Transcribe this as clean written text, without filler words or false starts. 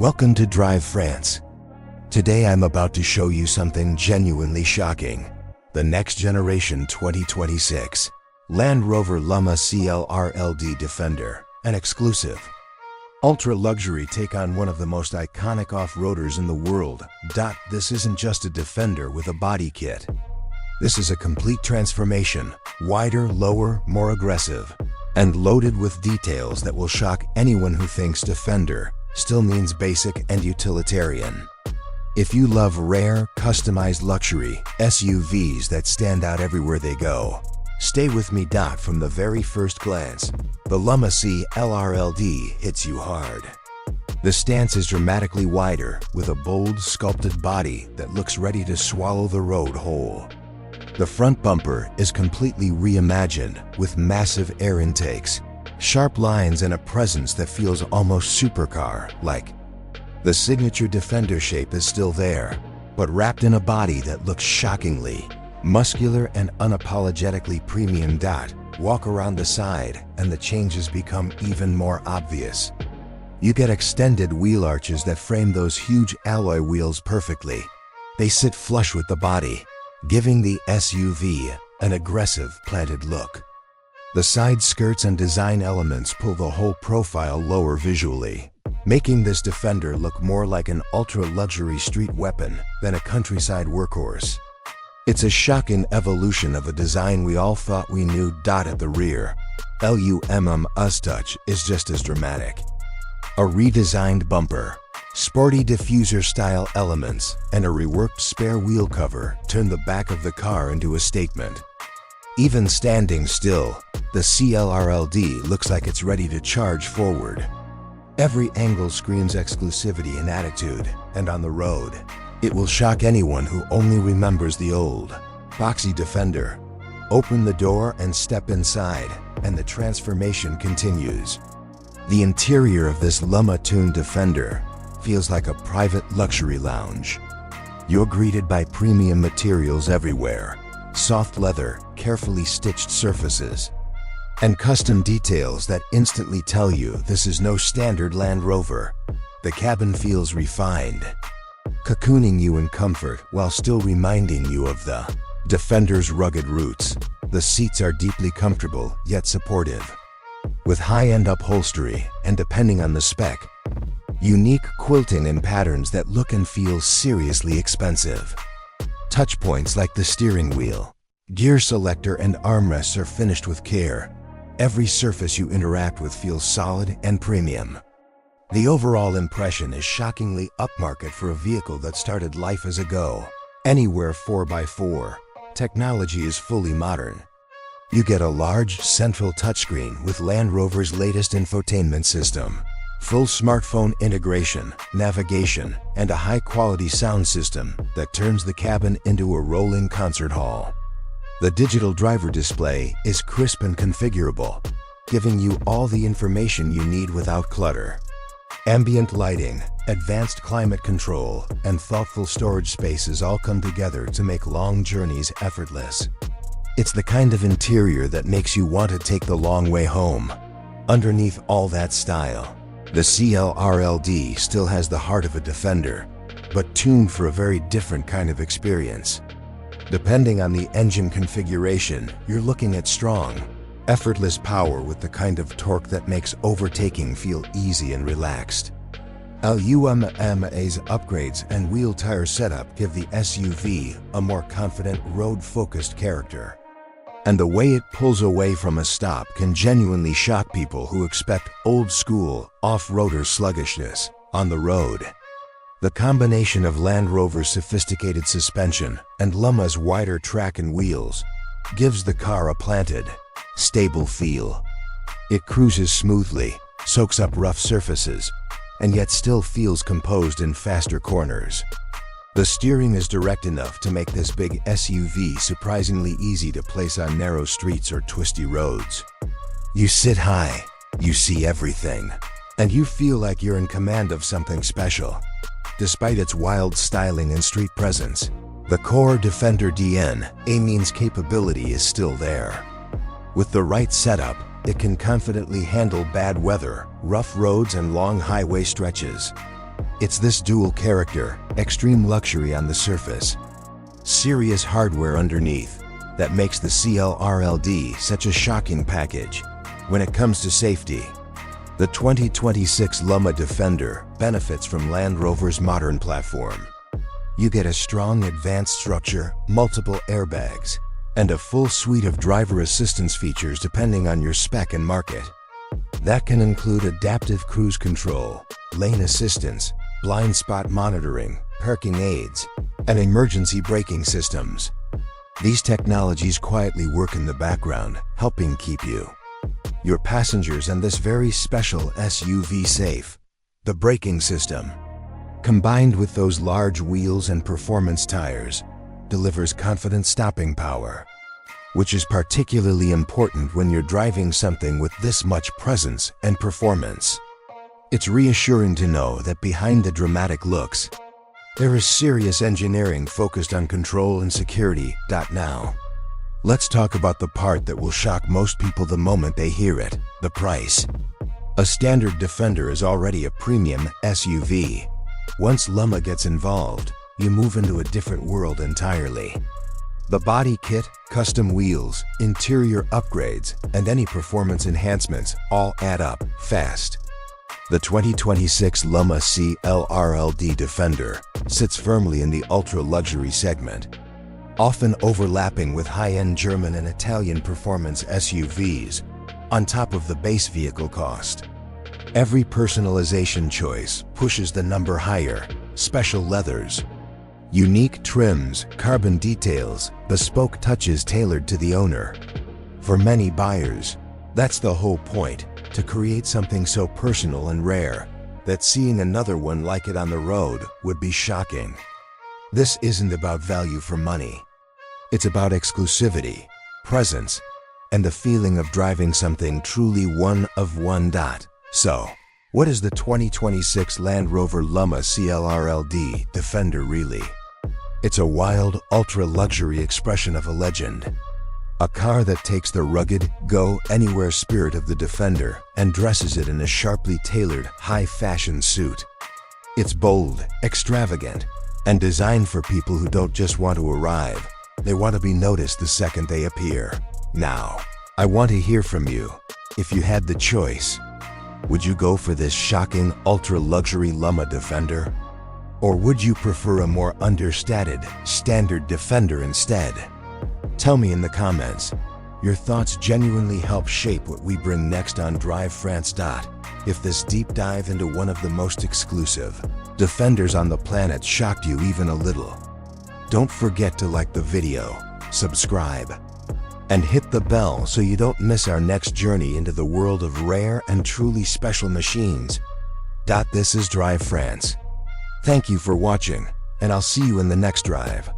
Welcome to Drive France. Today I'm about to show you something genuinely shocking. The next generation 2026 Land Rover LUMMA CLR LD Defender, an exclusive ultra-luxury take on one of the most iconic off-roaders in the world. This isn't just a Defender with a body kit. This is a complete transformation, wider, lower, more aggressive, and loaded with details that will shock anyone who thinks Defender still means basic and utilitarian. If you love rare, customized luxury SUVs that stand out everywhere they go, stay with me. From the very first glance, the LUMMA CLR LD hits you hard. The stance is dramatically wider, with a bold, sculpted body that looks ready to swallow the road whole. The front bumper is completely reimagined, with massive air intakes, sharp lines, and a presence that feels almost supercar-like. The signature Defender shape is still there, but wrapped in a body that looks shockingly muscular and unapologetically premium. Walk around the side and the changes become even more obvious. You get extended wheel arches that frame those huge alloy wheels perfectly. They sit flush with the body, giving the SUV an aggressive, planted look. The side skirts and design elements pull the whole profile lower visually, making this Defender look more like an ultra-luxury street weapon than a countryside workhorse. It's a shocking evolution of a design we all thought we knew. At the rear, LUMMA's touch is just as dramatic. A redesigned bumper, sporty diffuser-style elements, and a reworked spare wheel cover turn the back of the car into a statement. Even standing still, the CLR-LD looks like it's ready to charge forward. Every angle screams exclusivity and attitude, and on the road, it will shock anyone who only remembers the old, boxy Defender. Open the door and step inside, and the transformation continues. The interior of this LUMMA-tuned Defender feels like a private luxury lounge. You're greeted by premium materials everywhere, soft leather, carefully stitched surfaces, and custom details that instantly tell you this is no standard Land Rover. The cabin feels refined, cocooning you in comfort while still reminding you of the Defender's rugged roots. The seats are deeply comfortable yet supportive, with high-end upholstery and, depending on the spec, unique quilting and patterns that look and feel seriously expensive. Touch points like the steering wheel, gear selector, and armrests are finished with care. Every surface you interact with feels solid and premium. The overall impression is shockingly upmarket for a vehicle that started life as a go-anywhere 4x4. Technology is fully modern. You get a large central touchscreen with Land Rover's latest infotainment system, full smartphone integration, navigation, and a high-quality sound system that turns the cabin into a rolling concert hall. The digital driver display is crisp and configurable, giving you all the information you need without clutter. Ambient lighting, advanced climate control, and thoughtful storage spaces all come together to make long journeys effortless. It's the kind of interior that makes you want to take the long way home. Underneath all that style, the CLR-LD still has the heart of a Defender, but tuned for a very different kind of experience. Depending on the engine configuration, you're looking at strong, effortless power with the kind of torque that makes overtaking feel easy and relaxed. LUMMA's upgrades and wheel tire setup give the SUV a more confident, road-focused character. And the way it pulls away from a stop can genuinely shock people who expect old-school, off-roader sluggishness on the road. The combination of Land Rover's sophisticated suspension and LUMMA's wider track and wheels gives the car a planted, stable feel. It cruises smoothly, soaks up rough surfaces, and yet still feels composed in faster corners. The steering is direct enough to make this big SUV surprisingly easy to place on narrow streets or twisty roads. You sit high, you see everything, and you feel like you're in command of something special. Despite its wild styling and street presence, the core Defender DNA means capability is still there. With the right setup, it can confidently handle bad weather, rough roads, and long highway stretches. It's this dual character, extreme luxury on the surface, serious hardware underneath, that makes the CLRLD such a shocking package. When it comes to safety, the 2026 LUMMA Defender benefits from Land Rover's modern platform. You get a strong advanced structure, multiple airbags, and a full suite of driver assistance features depending on your spec and market. That can include adaptive cruise control, lane assistance, blind spot monitoring, parking aids, and emergency braking systems. These technologies quietly work in the background, helping keep you, your passengers, and this very special SUV safe. The braking system, combined with those large wheels and performance tires, delivers confident stopping power, which is particularly important when you're driving something with this much presence and performance. It's reassuring to know that behind the dramatic looks, there is serious engineering focused on control and security. Now, let's talk about the part that will shock most people the moment they hear it: the price. A standard Defender is already a premium SUV. Once LUMMA gets involved, you move into a different world entirely. The body kit, custom wheels, interior upgrades, and any performance enhancements all add up fast. The 2026 LUMMA CLR LD Defender sits firmly in the ultra-luxury segment, often overlapping with high-end German and Italian performance SUVs on top of the base vehicle cost. Every personalization choice pushes the number higher: special leathers, unique trims, carbon details, bespoke touches tailored to the owner. For many buyers, that's the whole point, to create something so personal and rare that seeing another one like it on the road would be shocking. This isn't about value for money. It's about exclusivity, presence, and the feeling of driving something truly one of one. So, what is the 2026 Land Rover LUMMA CLR LD Defender really? It's a wild, ultra-luxury expression of a legend. A car that takes the rugged, go-anywhere spirit of the Defender and dresses it in a sharply tailored, high-fashion suit. It's bold, extravagant, and designed for people who don't just want to arrive. They want to be noticed the second they appear. Now, I want to hear from you. If you had the choice, would you go for this shocking, ultra-luxury LUMMA Defender? Or would you prefer a more understated, standard Defender instead? Tell me in the comments. Your thoughts genuinely help shape what we bring next on Drive France. If this deep dive into one of the most exclusive Defenders on the planet shocked you even a little, don't forget to like the video, subscribe, and hit the bell so you don't miss our next journey into the world of rare and truly special machines. This is Drive France. Thank you for watching, and I'll see you in the next drive.